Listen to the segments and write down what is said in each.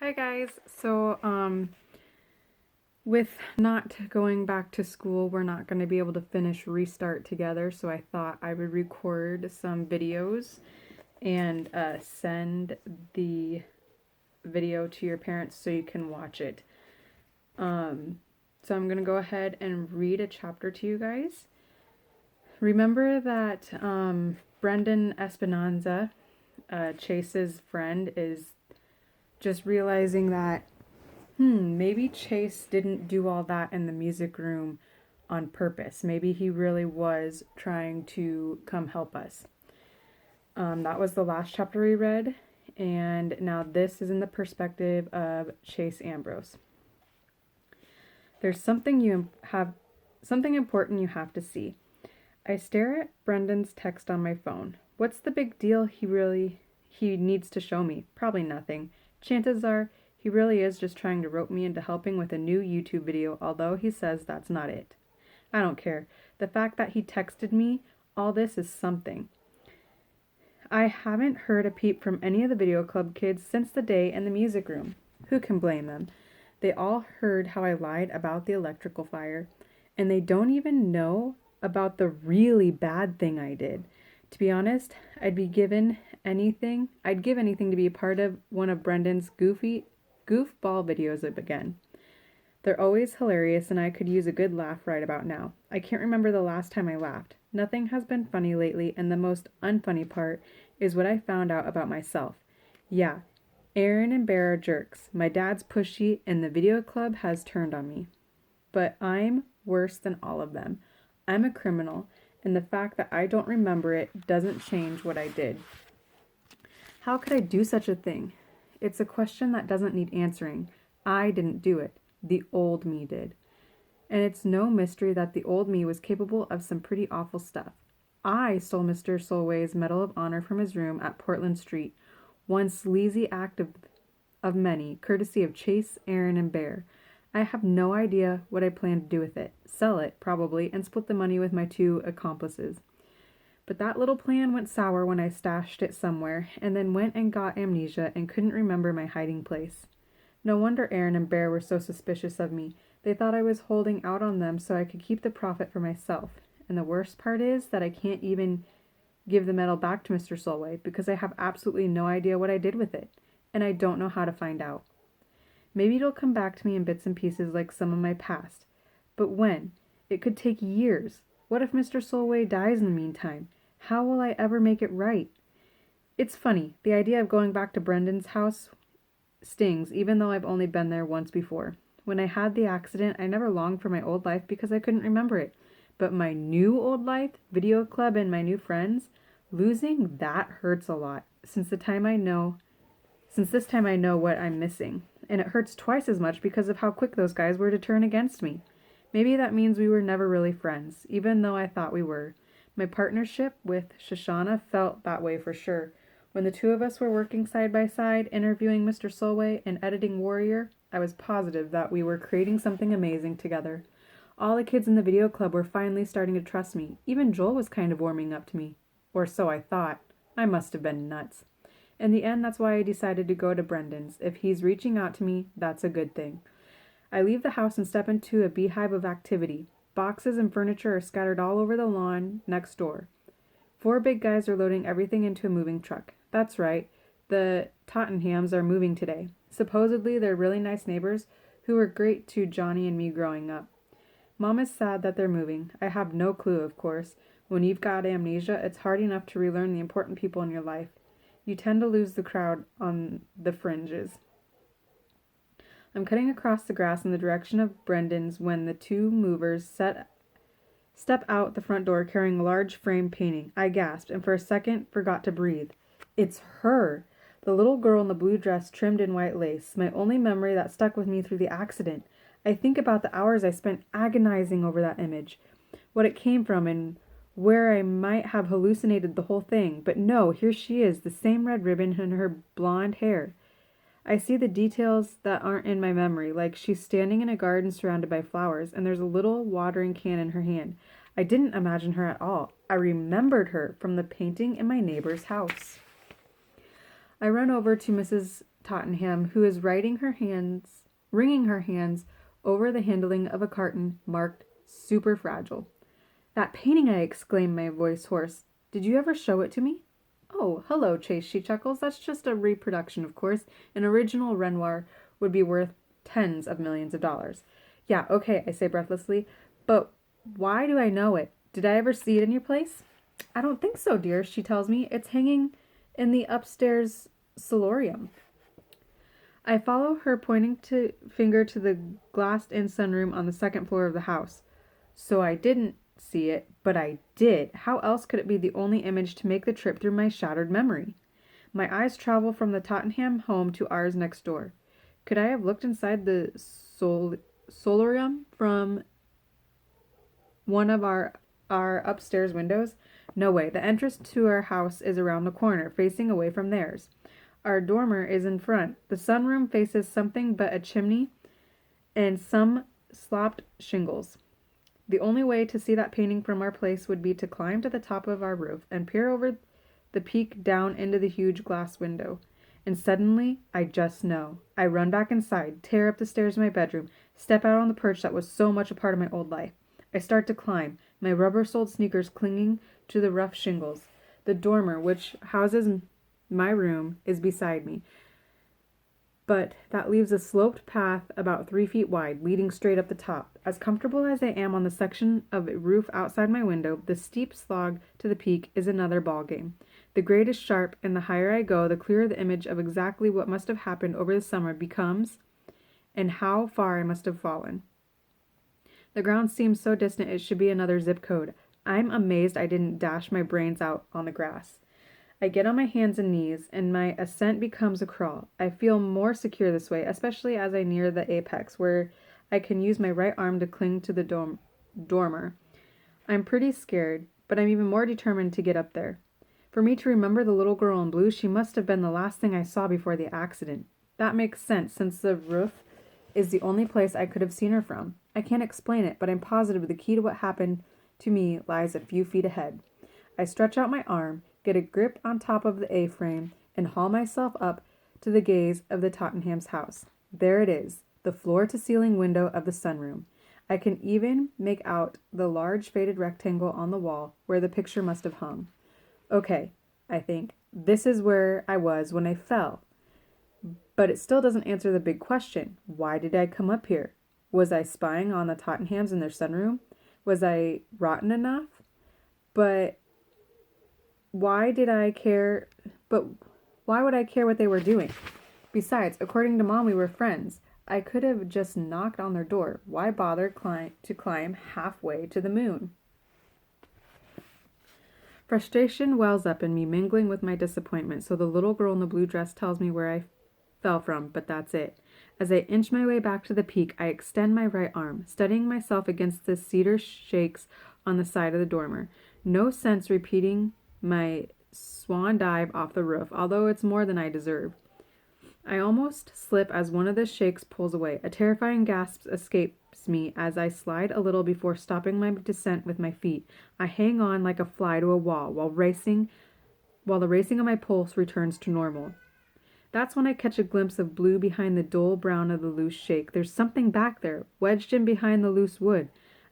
Hi guys. With not going back to school, we're not going to be able to finish Restart together, so I thought I would record some videos and send the video to your parents so you can watch it. So I'm going to go ahead and read a chapter to you guys. Remember that Brendan Esperanza, Chase's friend, is just realizing that maybe Chase didn't do all that in the music room on purpose. Maybe he really was trying to come help us. That was the last chapter we read, and now this is in the perspective of Chase Ambrose. There's something important you have to see. I stare at Brendan's text on my phone. What's the big deal he needs to show me? Probably nothing. Chances are he really is just trying to rope me into helping with a new YouTube video, although he says that's not it. I don't care. The fact that he texted me all this is something. I haven't heard a peep from any of the video club kids since the day in the music room. Who can blame them? They all heard how I lied about the electrical fire, and they don't even know about the really bad thing I did. To be honest, I'd give anything to be a part of one of Brendan's goofball videos again. They're always hilarious, and I could use a good laugh right about now. I can't remember the last time I laughed. Nothing has been funny lately, and the most unfunny part is what I found out about myself. Yeah, Aaron and Bear are jerks. My dad's pushy, and the video club has turned on me. But I'm worse than all of them. I'm a criminal, and the fact that I don't remember it doesn't change what I did. How could I do such a thing? It's a question that doesn't need answering. I didn't do it. The old me did. And it's no mystery that the old me was capable of some pretty awful stuff. I stole Mr. Solway's Medal of Honor from his room at Portland Street, one sleazy act of many, courtesy of Chase, Aaron, and Bear. I have no idea what I plan to do with it. Sell it, probably, and split the money with my two accomplices. But that little plan went sour when I stashed it somewhere, and then went and got amnesia and couldn't remember my hiding place. No wonder Aaron and Bear were so suspicious of me. They thought I was holding out on them so I could keep the profit for myself. And the worst part is that I can't even give the medal back to Mr. Solway because I have absolutely no idea what I did with it, and I don't know how to find out. Maybe it'll come back to me in bits and pieces like some of my past. But when? It could take years. What if Mr. Solway dies in the meantime? How will I ever make it right? It's funny, the idea of going back to Brendan's house stings, even though I've only been there once before. When I had the accident, I never longed for my old life because I couldn't remember it. But my new old life, video club, and my new friends, losing that hurts a lot. Since this time I know what I'm missing. And it hurts twice as much because of how quick those guys were to turn against me. Maybe that means we were never really friends, even though I thought we were. My partnership with Shoshana felt that way for sure. When the two of us were working side by side, interviewing Mr. Solway and editing Warrior, I was positive that we were creating something amazing together. All the kids in the video club were finally starting to trust me. Even Joel was kind of warming up to me. Or so I thought. I must have been nuts. In the end, that's why I decided to go to Brendan's. If he's reaching out to me, that's a good thing. I leave the house and step into a beehive of activity. Boxes and furniture are scattered all over the lawn next door. 4 big guys are loading everything into a moving truck. That's right, the Tottenhams are moving today. Supposedly they're really nice neighbors who were great to Johnny and me growing up. Mom is sad that they're moving. I have no clue, of course. When you've got amnesia, it's hard enough to relearn the important people in your life. You tend to lose the crowd on the fringes. I'm cutting across the grass in the direction of Brendan's when the 2 movers step out the front door carrying a large frame painting. I gasped and for a second forgot to breathe. It's her! The little girl in the blue dress trimmed in white lace, my only memory that stuck with me through the accident. I think about the hours I spent agonizing over that image, what it came from, and where I might have hallucinated the whole thing. But no, here she is, the same red ribbon in her blonde hair. I see the details that aren't in my memory, like she's standing in a garden surrounded by flowers, and there's a little watering can in her hand. I didn't imagine her at all. I remembered her from the painting in my neighbor's house. I run over to Mrs. Tottenham, who is wringing her hands over the handling of a carton marked super fragile. That painting, I exclaimed, my voice hoarse. Did you ever show it to me? Oh, hello, Chase, she chuckles. That's just a reproduction, of course. An original Renoir would be worth tens of millions of dollars. Yeah, okay, I say breathlessly. But why do I know it? Did I ever see it in your place? I don't think so, dear, she tells me. It's hanging in the upstairs solarium. I follow her finger to the glassed-in sunroom on the second floor of the house. So I didn't see it, but I did. How else could it be the only image to make the trip through my shattered memory? My eyes travel from the Tottenham home to ours next door. Could I have looked inside the solarium from one of our upstairs windows? No way. The entrance to our house is around the corner, facing away from theirs. Our dormer is in front. The sunroom faces something but a chimney and some slopped shingles. The only way to see that painting from our place would be to climb to the top of our roof and peer over the peak down into the huge glass window. And suddenly, I just know. I run back inside, tear up the stairs of my bedroom, step out on the perch that was so much a part of my old life. I start to climb, my rubber-soled sneakers clinging to the rough shingles. The dormer, which houses my room, is beside me. But that leaves a sloped path about 3 feet wide, leading straight up the top. As comfortable as I am on the section of roof outside my window, the steep slog to the peak is another ballgame. The grade is sharp, and the higher I go, the clearer the image of exactly what must have happened over the summer becomes, and how far I must have fallen. The ground seems so distant it should be another zip code. I'm amazed I didn't dash my brains out on the grass. I get on my hands and knees, and my ascent becomes a crawl. I feel more secure this way, especially as I near the apex, where I can use my right arm to cling to the dormer. I'm pretty scared, but I'm even more determined to get up there. For me to remember the little girl in blue, she must have been the last thing I saw before the accident. That makes sense, since the roof is the only place I could have seen her from. I can't explain it, but I'm positive the key to what happened to me lies a few feet ahead. I stretch out my arm, get a grip on top of the A-frame, and haul myself up to the gaze of the Tottenham's house. There it is, the floor-to-ceiling window of the sunroom. I can even make out the large faded rectangle on the wall where the picture must have hung. Okay, I think, this is where I was when I fell. But it still doesn't answer the big question. Why did I come up here? Was I spying on the Tottenhams in their sunroom? Was I rotten enough? But why would I care what they were doing? Besides, according to Mom, we were friends. I could have just knocked on their door. Why bother to climb halfway to the moon? Frustration wells up in me, mingling with my disappointment, so the little girl in the blue dress tells me where I fell from, but that's it. As I inch my way back to the peak, I extend my right arm, steadying myself against the cedar shakes on the side of the dormer. No sense repeating my swan dive off the roof, although it's more than I deserve. I almost slip as one of the shakes pulls away. A terrifying gasp escapes me as I slide a little before stopping my descent with my feet. I hang on like a fly to a wall while the racing of my pulse returns to normal. That's when I catch a glimpse of blue behind the dull brown of the loose shake. There's something back there, wedged in behind the loose wood.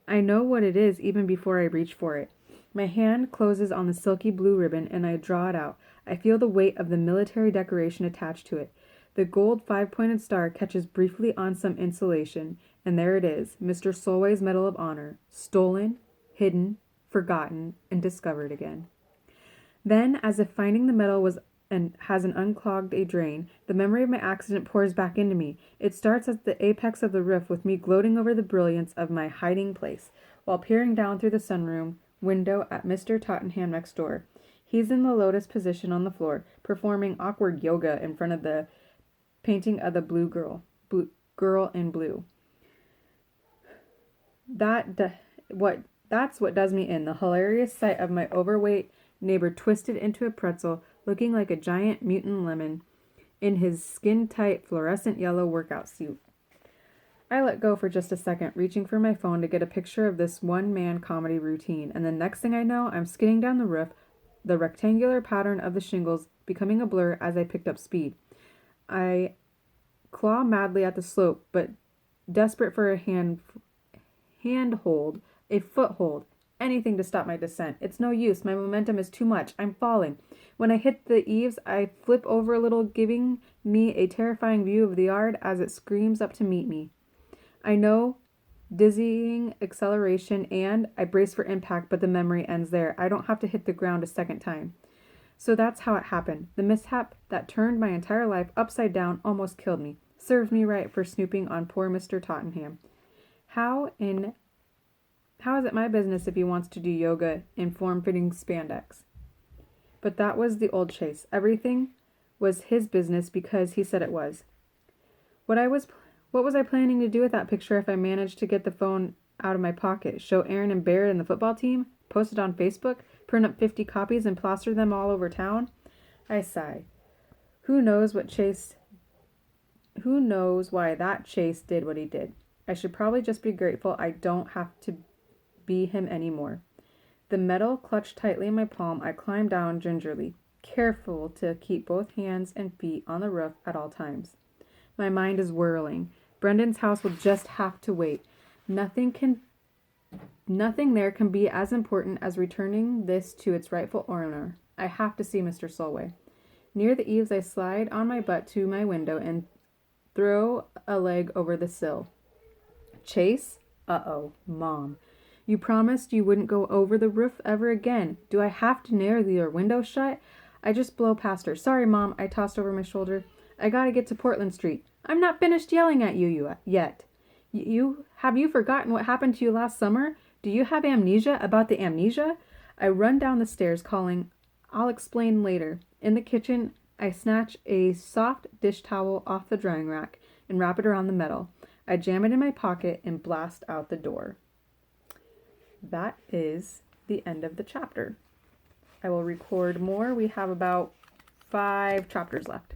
I know what it is even before I reach for it. My hand closes on the silky blue ribbon and I draw it out. I feel the weight of the military decoration attached to it. The gold 5-pointed star catches briefly on some insulation, and there it is, Mr. Solway's Medal of Honor, stolen, hidden, forgotten, and discovered again. Then, as if finding the medal has unclogged a drain, the memory of my accident pours back into me. It starts at the apex of the roof with me gloating over the brilliance of my hiding place, while peering down through the sunroom window at Mr. Tottenham next door. He's in the lotus position on the floor, performing awkward yoga in front of the painting of the girl in blue. That's what does me in, the hilarious sight of my overweight neighbor twisted into a pretzel, looking like a giant mutant lemon in his skin-tight fluorescent yellow workout suit. I let go for just a second, reaching for my phone to get a picture of this one-man comedy routine, and the next thing I know, I'm skidding down the roof, the rectangular pattern of the shingles becoming a blur as I picked up speed. I claw madly at the slope, but desperate for a handhold, a foothold, anything to stop my descent. It's no use. My momentum is too much. I'm falling. When I hit the eaves, I flip over a little, giving me a terrifying view of the yard as it screams up to meet me. I know dizzying acceleration, and I brace for impact, but the memory ends there. I don't have to hit the ground a second time. So that's how it happened. The mishap that turned my entire life upside down almost killed me. Serves me right for snooping on poor Mr. Tottenham. How is it my business if he wants to do yoga in form-fitting spandex? But that was the old Chase. Everything was his business because he said it was. What was I planning to do with that picture if I managed to get the phone out of my pocket? Show Aaron and Barrett and the football team? Post it on Facebook? Print up 50 copies and plaster them all over town? I sigh. Who knows why that Chase did what he did? I should probably just be grateful I don't have to be him anymore. The metal clutched tightly in my palm, I climbed down gingerly, careful to keep both hands and feet on the roof at all times. My mind is whirling. Brendan's house will just have to wait. Nothing there can be as important as returning this to its rightful owner. I have to see Mr. Solway. Near the eaves, I slide on my butt to my window and throw a leg over the sill. Chase? Uh-oh, Mom. You promised you wouldn't go over the roof ever again. Do I have to nail your window shut? I just blow past her. Sorry, Mom, I tossed over my shoulder. I gotta get to Portland Street. I'm not finished yelling at you yet. Have you forgotten what happened to you last summer? Do you have amnesia about the amnesia? I run down the stairs calling, I'll explain later. In the kitchen, I snatch a soft dish towel off the drying rack and wrap it around the metal. I jam it in my pocket and blast out the door. That is the end of the chapter. I will record more. We have about 5 chapters left.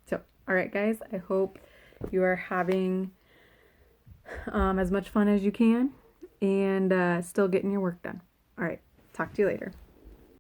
So, all right, guys, I hope you are having as much fun as you can and still getting your work done. All right, talk to you later.